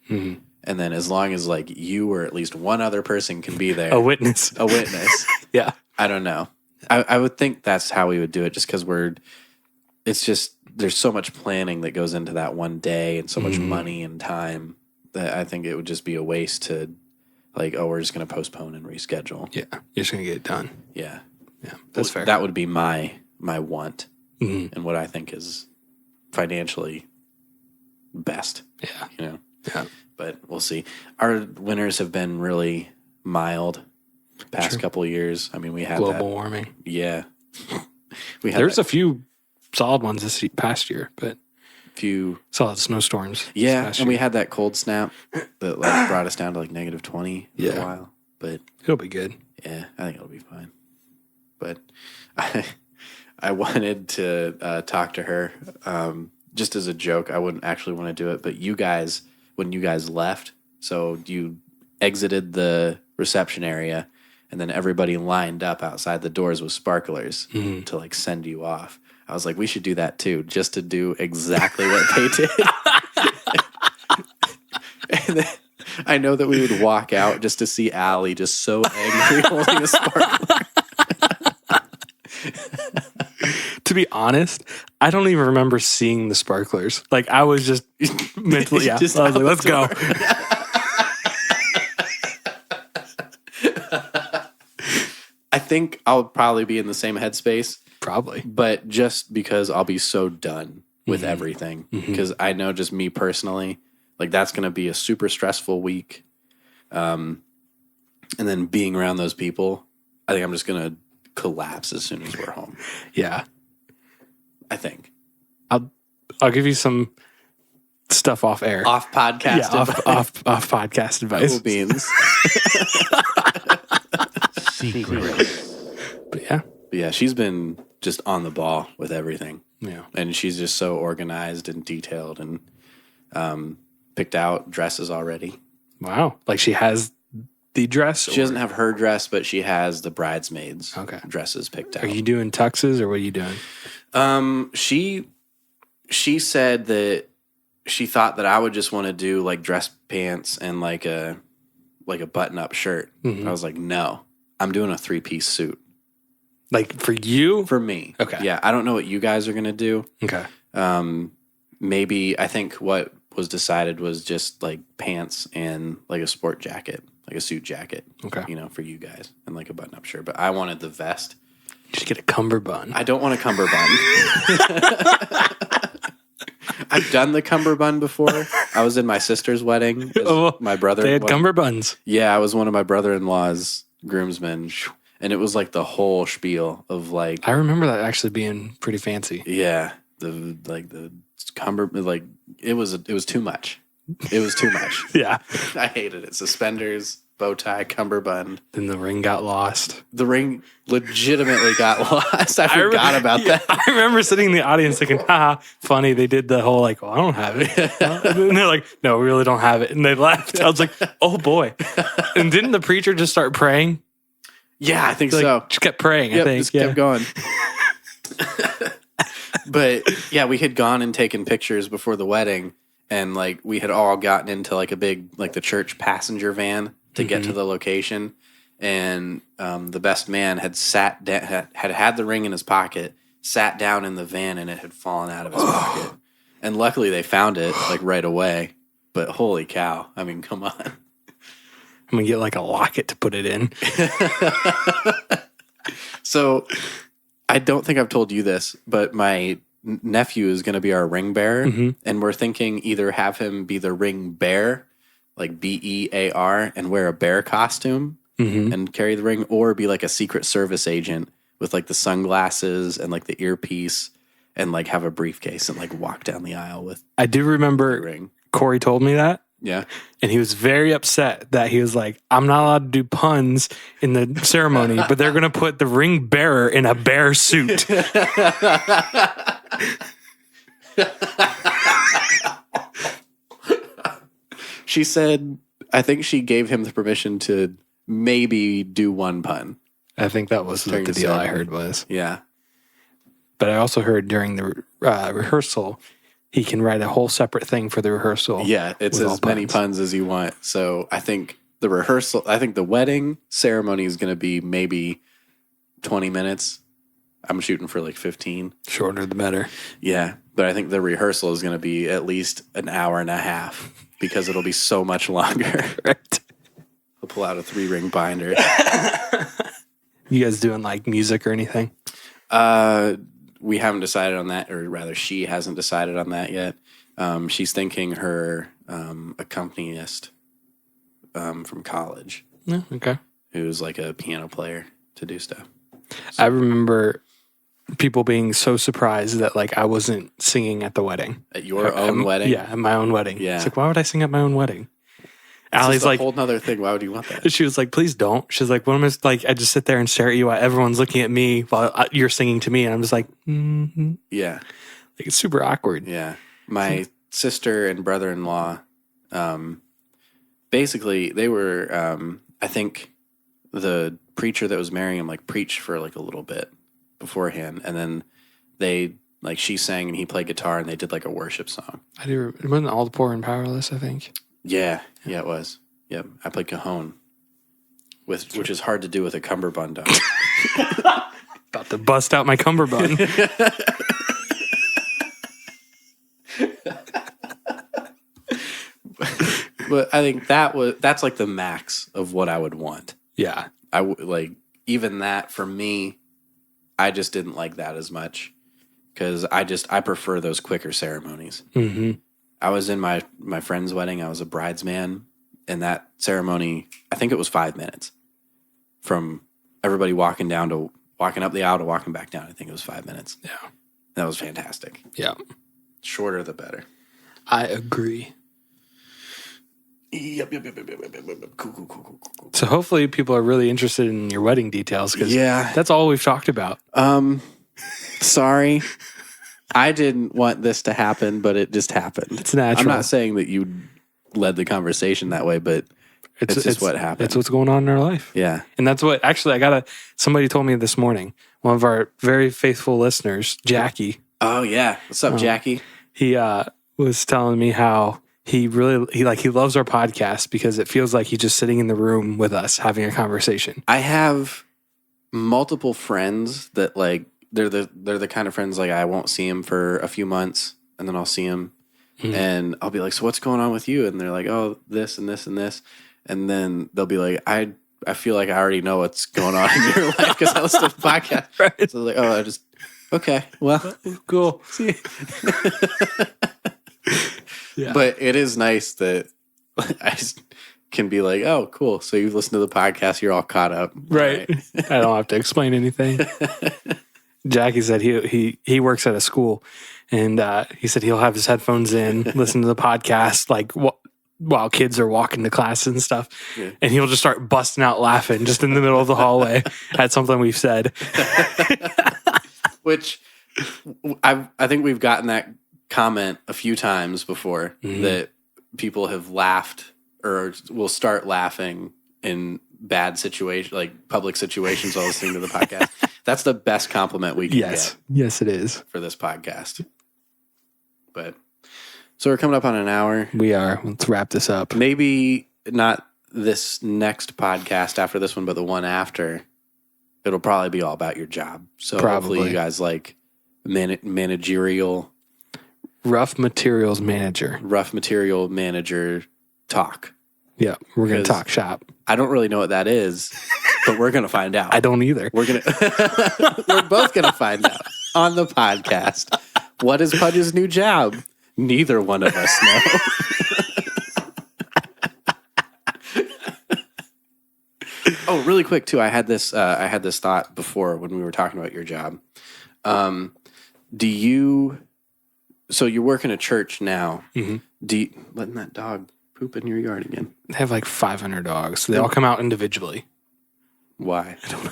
And then as long as you or at least one other person can be there. A witness. Yeah. I don't know. I would think that's how we would do it, just because it's just, there's so much planning that goes into that one day and so much money and time that I think it would just be a waste to we're just going to postpone and reschedule. Yeah. You're just going to get it done. Yeah. Yeah. That's fair. That would be my want and what I think is financially best. Yeah. Yeah. But we'll see. Our winters have been really mild past couple of years. I mean, we had global warming. Yeah. There's a few solid ones this past year, but few solid snowstorms. Yeah, and we had that cold snap that brought us down to -20 for a while. But it'll be good. Yeah, I think it'll be fine. But I wanted to talk to her just as a joke. I wouldn't actually want to do it, but you guys, when you guys left, so you exited the reception area, and then everybody lined up outside the doors with sparklers to send you off. I was like, we should do that too, just to do exactly what they did. And then I know that we would walk out just to see Allie just so angry holding a sparkler. To be honest, I don't even remember seeing the sparklers. I was just mentally, I was like, let's go. I think I'll probably be in the same headspace. Probably. But just because I'll be so done with everything. Because I know just me personally, that's going to be a super stressful week. And then being around those people, I think I'm just going to collapse as soon as we're home. Yeah. I think. I'll give you some stuff off air. Off podcast advice. Off podcast advice. Cool beans. Secrets. But yeah, she's been just on the ball with everything. Yeah. And she's just so organized and detailed and picked out dresses already. Wow. She has the dress? She doesn't have her dress, but she has the bridesmaids' dresses picked out. Are you doing tuxes or what are you doing? She said that she thought that I would just want to do dress pants and a button-up shirt. I was like, no, I'm doing a 3-piece suit. Like for you? For me. Okay. Yeah. I don't know what you guys are going to do. Okay. Maybe I think what was decided was just like pants and like a sport jacket, like a suit jacket. Okay. You know, for you guys and like a button up shirt. But I wanted the vest. Just get a cummerbund. I don't want a cummerbund. I've done the cummerbund before. I was in my sister's wedding. My brother. They had cummerbunds. Yeah, I was one of my brother-in-law's groomsmen. And it was like the whole spiel of like. I remember that actually being pretty fancy. Yeah. The cummerbund, like it was too much. It was too much. Yeah. I hated it. Suspenders, bow tie, cummerbund. Then the ring got lost. The ring legitimately got lost. I forgot about that. I remember sitting in the audience thinking, haha, funny. They did the whole like, well, I don't have it. And they're like, no, we really don't have it. And they left. I was like, oh boy. And didn't the preacher just start praying? Yeah, I think so. Just kept praying, I think. Just kept going. But yeah, we had gone and taken pictures before the wedding. And like we had all gotten into like a big, like the church passenger van to get to the location. And the best man had had the ring in his pocket, sat down in the van, and it had fallen out of his pocket. And luckily they found it like right away. But holy cow. I mean, come on. I'm going to get like a locket to put it in. So I don't think I've told you this, but my nephew is going to be our ring bearer. Mm-hmm. And we're thinking either have him be the ring bear, like BEAR, and wear a bear costume and carry the ring, or be like a Secret Service agent with like the sunglasses and like the earpiece and like have a briefcase and like walk down the aisle with. I do remember the ring. Corey told me that. Yeah. And he was very upset that he was like, I'm not allowed to do puns in the ceremony, but they're going to put the ring bearer in a bear suit. She said, I think she gave him the permission to maybe do one pun. I think that was what the deal I heard was. Yeah. But I also heard during the rehearsal, he can write a whole separate thing for the rehearsal. Yeah, it's as many puns as you want. So I think the wedding ceremony is going to be maybe 20 minutes. I'm shooting for like 15. Shorter the better. Yeah, but I think the rehearsal is going to be at least an hour and a half because it'll be so much longer. Right. I'll pull out a 3-ring binder. You guys doing like music or anything? We haven't decided on that, or rather she hasn't decided on that yet. She's thinking her accompanist from college. Yeah, okay. Who's like a piano player to do stuff. So. I remember people being so surprised that like I wasn't singing at the wedding. At your own wedding? Yeah, at my own wedding. Yeah. It's like, why would I sing at my own wedding? Allie's like, a whole nother thing. Why would you want that? She was like, please don't. She's like, what am I like? I just sit there and stare at you while everyone's looking at me while you're singing to me, and I'm just like, yeah, like it's super awkward. Yeah, my sister and brother-in-law, basically they were. I think the preacher that was marrying him like preached for like a little bit beforehand, and then they like she sang and he played guitar and they did like a worship song. It wasn't All the Poor and Powerless, I think. Yeah, it was. Yep, I played cajon, which is hard to do with a cummerbund on. About to bust out my cummerbund. But I think that's like the max of what I would want. Yeah, I like even that for me. I just didn't like that as much because I prefer those quicker ceremonies. Mm-hmm. I was in my friend's wedding. I was a bridesman. And that ceremony, I think it was 5 minutes from everybody walking up the aisle to walking back down. I think it was 5 minutes. Yeah. That was fantastic. Yeah. Shorter, the better. I agree. Yep. Cool. So hopefully people are really interested in your wedding details because that's all we've talked about. Sorry. I didn't want this to happen, but it just happened. It's natural. I'm not saying that you led the conversation that way, but it's just what happened. It's what's going on in our life. Yeah. And that's what, actually, somebody told me this morning, one of our very faithful listeners, Jackie. Oh, yeah. What's up, Jackie? He was telling me how he loves our podcast because it feels like he's just sitting in the room with us having a conversation. I have multiple friends that like they're the kind of friends like I won't see them for a few months and then I'll see them and I'll be like, so what's going on with you? And they're like, oh, this and this and this, and then they'll be like, I feel like I already know what's going on in your life because I listen to the podcast. Right. So like, oh, I just okay, well, cool. See. Yeah. But it is nice that I just can be like, oh, cool. So you've listened to the podcast, you're all caught up. Right. I don't have to explain anything. Jackie said he works at a school and he said he'll have his headphones in, listen to the podcast like while kids are walking to class and stuff. Yeah. And he'll just start busting out laughing just in the middle of the hallway at something we've said. Which I think we've gotten that comment a few times before that people have laughed or will start laughing in bad situations, like public situations while listening to the podcast. That's the best compliment we can get. Yes, it is. For this podcast. But so we're coming up on an hour. We are. Let's wrap this up. Maybe not this next podcast after this one, but the one after. It'll probably be all about your job. So hopefully you guys like managerial. Rough material manager talk. Yeah, we're going to talk shop. I don't really know what that is, but we're going to find out. I don't either. We're both going to find out on the podcast. What is Pudge's new job? Neither one of us know. Oh, really quick too. I had this thought before when we were talking about your job. So you work in a church now. Mm-hmm. Letting that dog poop in your yard again? They have like 500 dogs. They all come out individually. Why? I don't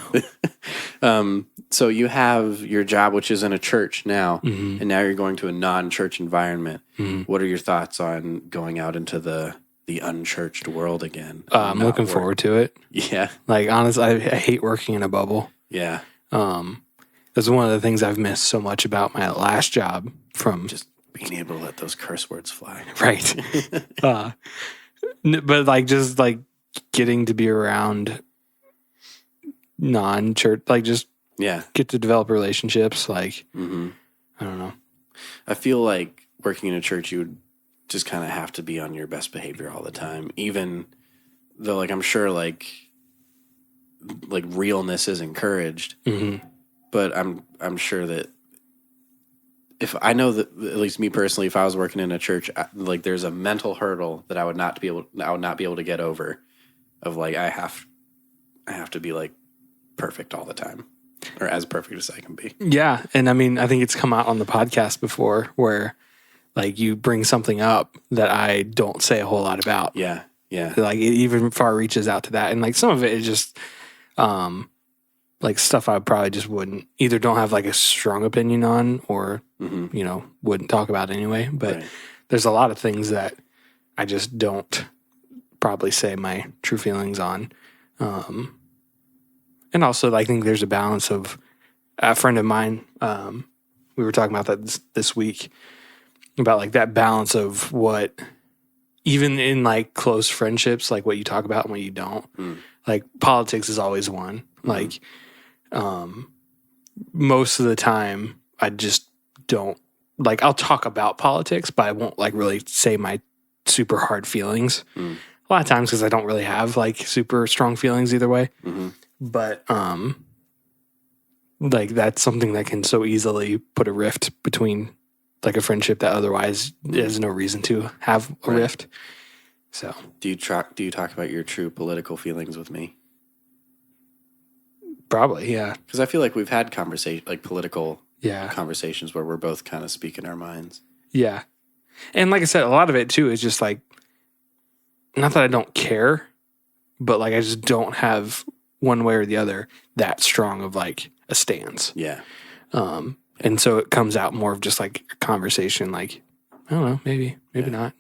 know. So you have your job, which is in a church now, and now you're going to a non-church environment. Mm-hmm. What are your thoughts on going out into the unchurched world again? I'm looking forward to it. Yeah. Like, honestly, I hate working in a bubble. Yeah. That's one of the things I've missed so much about my last job from just being able to let those curse words fly. Right. But like, just like getting to be around non-church, like just get to develop relationships. Like, I don't know. I feel like working in a church, you would just kind of have to be on your best behavior all the time, even though like I'm sure like realness is encouraged. Mm-hmm. But I'm sure that if I know that, at least me personally, if I was working in a church, like there's a mental hurdle that I would not be able to get over, of like I have to be like perfect all the time, or as perfect as I can be. Yeah, and I mean I think it's come out on the podcast before where like you bring something up that I don't say a whole lot about. Yeah, yeah. Like it even far reaches out to that, and like some of it is just like stuff I probably just wouldn't either don't have like a strong opinion on or, wouldn't talk about anyway. But there's a lot of things that I just don't probably say my true feelings on. And also I think there's a balance of a friend of mine. We were talking about that this week about like that balance of what, even in like close friendships, like what you talk about and what you don't. Like politics is always one. Like, most of the time I just don't like, I'll talk about politics, but I won't like really say my super hard feelings a lot of times because I don't really have like super strong feelings either way. But, like that's something that can so easily put a rift between like a friendship that otherwise there's no reason to have a rift. So do you talk about your true political feelings with me? Probably, yeah. Because I feel like we've had political conversations where we're both kind of speaking our minds. Yeah. And like I said, a lot of it too is just like, not that I don't care, but like I just don't have one way or the other that strong of like a stance. Yeah. And so it comes out more of just like a conversation, like, I don't know, maybe not.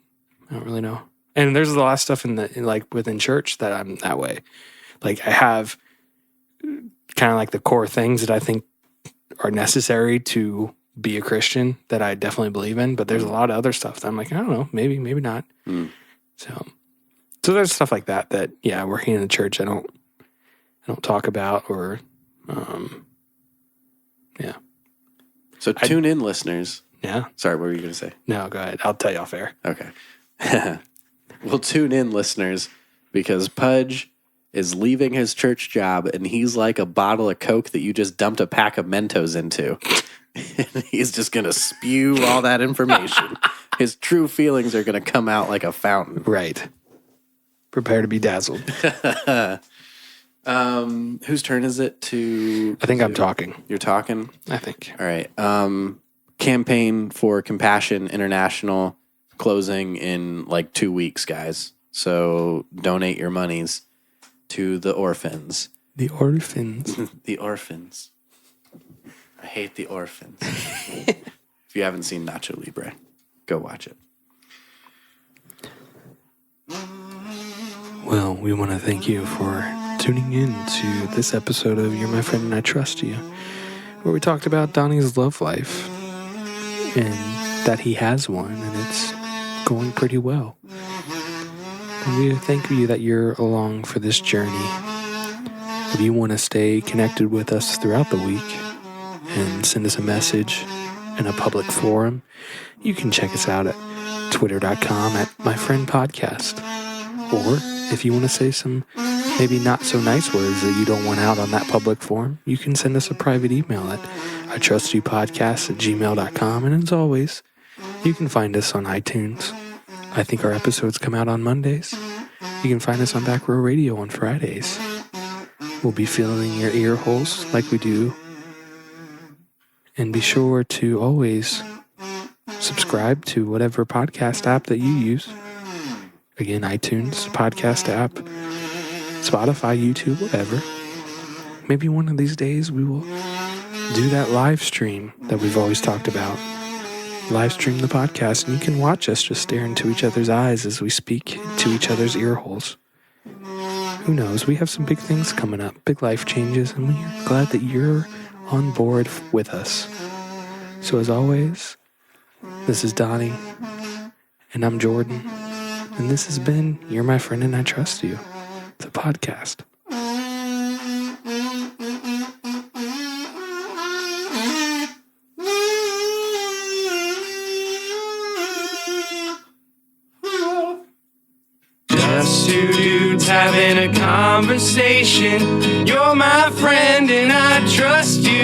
I don't really know. And there's a lot of stuff within church that I'm that way. Like I have kind of like the core things that I think are necessary to be a Christian that I definitely believe in, but there's a lot of other stuff that I'm like, I don't know, maybe not. So there's stuff like that, working in the church, I don't talk about or Yeah. So tune in, listeners. Yeah. Sorry, what were you going to say? No, go ahead. I'll tell you off air. Okay. Well, tune in, listeners, because Pudge is leaving his church job, and he's like a bottle of Coke that you just dumped a pack of Mentos into. And he's just going to spew all that information. His true feelings are going to come out like a fountain. Right. Prepare to be dazzled. Whose turn is it to... I think I'm talking. You're talking? I think. All right. Campaign for Compassion International closing in like 2 weeks, guys. So donate your monies to the orphans. The orphans. The orphans. I hate the orphans. If you haven't seen Nacho Libre, go watch it. Well, we want to thank you for tuning in to this episode of You're My Friend and I Trust You, where we talked about Donnie's love life and that he has one and it's going pretty well. And we thank you that you're along for this journey. If you want to stay connected with us throughout the week and send us a message in a public forum, you can check us out at twitter.com at myfriendpodcast. Or if you want to say some maybe not so nice words that you don't want out on that public forum, you can send us a private email at itrustyoupodcast@gmail.com. And as always, you can find us on iTunes. I think our episodes come out on Mondays. You can find us on Back Row Radio on Fridays. We'll be filling your ear holes like we do. And be sure to always subscribe to whatever podcast app that you use. Again, iTunes, podcast app, Spotify, YouTube, whatever. Maybe one of these days we will do that live stream that we've always talked about. Live stream the podcast, and you can watch us just stare into each other's eyes as we speak to each other's ear holes. Who knows? We have some big things coming up, big life changes, and we're glad that you're on board with us. So as always, this is Donnie, and I'm Jordan, and this has been You're My Friend and I Trust You, the podcast. Just two dudes having a conversation. You're my friend and I trust you.